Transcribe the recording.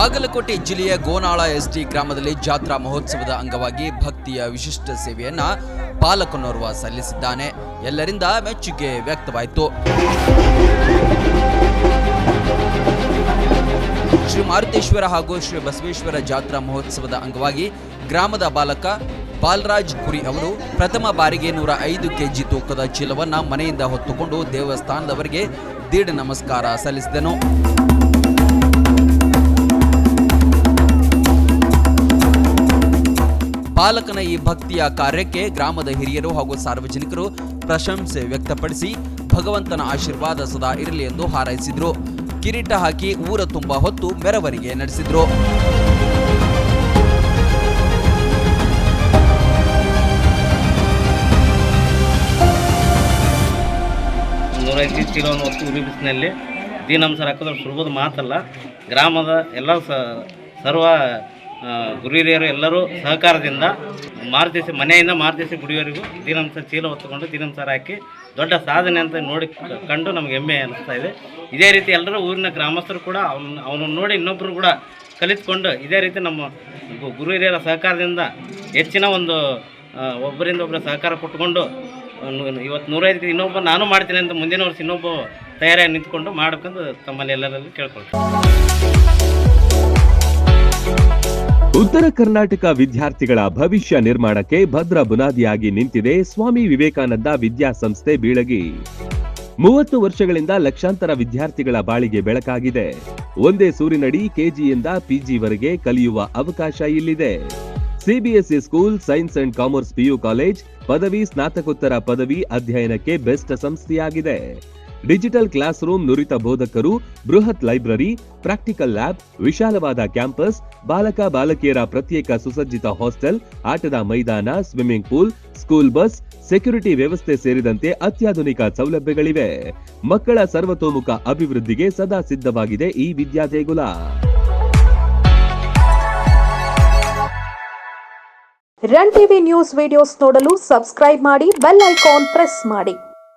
ಬಾಗಲಕೋಟೆ ಜಿಲ್ಲೆಯ ಗೋನಾಳ ಎಸ್ಟಿ ಗ್ರಾಮದಲ್ಲಿ ಜಾತ್ರಾ ಮಹೋತ್ಸವದ ಅಂಗವಾಗಿ ಭಕ್ತಿಯ ವಿಶಿಷ್ಟ ಸೇವೆಯನ್ನ ಪಾಲಕನೋರ್ವ ಸಲ್ಲಿಸಿದ್ದಾನೆ. ಎಲ್ಲರಿಂದ ಮೆಚ್ಚುಗೆ ವ್ಯಕ್ತವಾಯಿತು. ಶ್ರೀ ಮಾರುತೇಶ್ವರ ಹಾಗೂ ಶ್ರೀ ಬಸವೇಶ್ವರ ಜಾತ್ರಾ ಮಹೋತ್ಸವದ ಅಂಗವಾಗಿ ಗ್ರಾಮದ ಬಾಲಕ ಬಾಲರಾಜ್ ಕುರಿ ಅವರು ಪ್ರಥಮ ಬಾರಿಗೆ 105 ಕೆಜಿ ತೂಕದ ಚೀಲವನ್ನ ಮನೆಯಿಂದ ಹೊತ್ತುಕೊಂಡು ದೇವಸ್ಥಾನದವರೆಗೆ ದೀಢ ನಮಸ್ಕಾರ ಸಲ್ಲಿಸಿದನು. ಬಾಲಕನ ಈ ಭಕ್ತಿಯ ಕಾರ್ಯಕ್ಕೆ ಗ್ರಾಮದ ಹಿರಿಯರು ಹಾಗೂ ಸಾರ್ವಜನಿಕರು ಪ್ರಶಂಸೆ ವ್ಯಕ್ತಪಡಿಸಿ ಭಗವಂತನ ಆಶೀರ್ವಾದ ಸದಾ ಇರಲಿ ಎಂದು ಹಾರೈಸಿದ್ರು. ಕಿರೀಟ ಹಾಕಿ ಊರ ತುಂಬ ಹೊತ್ತು ಮೆರವಣಿಗೆ ನಡೆಸಿದ್ರು. ಚೀಲವನ್ನು ಹೊತ್ತು ಉರಿ ಬಿಸಿನಲ್ಲಿ ದೀನಂಸರ ಹಾಕೋದ್ರೆ ಸುಲಭದ ಮಾತಲ್ಲ. ಗ್ರಾಮದ ಎಲ್ಲ ಸರ್ವ ಗುರು ಹಿರಿಯರು ಎಲ್ಲರೂ ಸಹಕಾರದಿಂದ ಮಾರುತಿಸಿ ಮನೆಯಿಂದ ಮಾರುತಿಸಿ ಗುಡಿಯವರೆಗೂ ದೀನಂಸ ಚೀಲ ಹೊತ್ತುಕೊಂಡು ದೀನಂಸರ ಹಾಕಿ ದೊಡ್ಡ ಸಾಧನೆ ಅಂತ ಕಂಡು ನಮಗೆ ಹೆಮ್ಮೆ ಅನ್ನಿಸ್ತಾ ಇದೆ. ಇದೇ ರೀತಿ ಎಲ್ಲರೂ ಊರಿನ ಗ್ರಾಮಸ್ಥರು ಕೂಡ ಅವನನ್ನು ನೋಡಿ ಇನ್ನೊಬ್ಬರು ಕೂಡ ಕಲಿತ್ಕೊಂಡು ಇದೇ ರೀತಿ ನಮ್ಮ ಗುರು ಹಿರಿಯರ ಸಹಕಾರದಿಂದ ಹೆಚ್ಚಿನ ಒಂದು ಒಬ್ಬರಿಂದ ಒಬ್ಬರ ಸಹಕಾರ ಕೊಟ್ಟುಕೊಂಡು ಇವತ್ತು 105 ಇನ್ನೊಬ್ಬ ನಾನು ಮಾಡ್ತೀನಿ ಅಂತ ಮುಂದಿನ ವರ್ಷ ಇನ್ನೊಬ್ಬ ತಯಾರಿಯಾಗಿ ನಿಂತ್ಕೊಂಡು ಮಾಡಬೇಕಂತ ತಮ್ಮಲ್ಲಿ ಎಲ್ಲರಲ್ಲಿ ಕೇಳ್ಕೊಳ್ತೀನಿ. ಉತ್ತರ ಕರ್ನಾಟಕ ವಿದ್ಯಾರ್ಥಿಗಳ ಭವಿಷ್ಯ ನಿರ್ಮಾಣಕ್ಕೆ ಭದ್ರ ಬುನಾದಿಯಾಗಿ ನಿಂತಿದೆ ಸ್ವಾಮಿ ವಿವೇಕಾನಂದ ವಿದ್ಯಾಸಂಸ್ಥೆ ಬೀಳಗಿ. 30 ವರ್ಷಗಳಿಂದ ಲಕ್ಷಾಂತರ ವಿದ್ಯಾರ್ಥಿಗಳ ಬಾಳಿಗೆ ಬೆಳಕಾಗಿದೆ. ಒಂದೇ ಸೂರಿನಡಿ ಕೆಜಿಯಿಂದ ಪಿಜಿವರೆಗೆ ಕಲಿಯುವ ಅವಕಾಶ ಇಲ್ಲಿದೆ. CBSE school, science and commerce PU college, ಪದವಿ ಸ್ನಾತಕೋತ್ತರ ಪದವಿ ಅಧ್ಯಯನಕ್ಕೆ ಬೆಸ್ಟ್ ಸಂಸ್ಥೆಯಾಗಿದೆ. ಡಿಜಿಟಲ್ ಕ್ಲಾಸ್ ರೂಮ್, ನುರಿತ ಬೋಧಕರು, ಬೃಹತ್ ಲೈಬ್ರರಿ, ಪ್ರಾಕ್ಟಿಕಲ್ ಲ್ಯಾಬ್, ವಿಶಾಲವಾದ ಕ್ಯಾಂಪಸ್, ಬಾಲಕ ಬಾಲಕಿಯರ ಪ್ರತ್ಯೇಕ ಸುಸಜ್ಜಿತ ಹಾಸ್ಟೆಲ್, ಆಟದ ಮೈದಾನ, swimming pool, school bus, security ವ್ಯವಸ್ಥೆ ಸೇರಿದಂತೆ ಅತ್ಯಾಧುನಿಕ ಸೌಲಭ್ಯಗಳಿವೆ. ಮಕ್ಕಳ ಸರ್ವತೋಮುಖ ಅಭಿವೃದ್ಧಿಗೆ ಸದಾ ಸಿದ್ಧವಾಗಿದೆ ಈ ವಿದ್ಯಾದೇಗುಲ. ರನ್ ಟಿವಿ ನ್ಯೂಸ್ ವಿಡಿಯೋಸ್ ನೋಡಲು ಸಬ್ಸ್ಕ್ರೈಬ್ ಮಾಡಿ, ಬೆಲ್ ಐಕಾನ್ ಪ್ರೆಸ್ ಮಾಡಿ.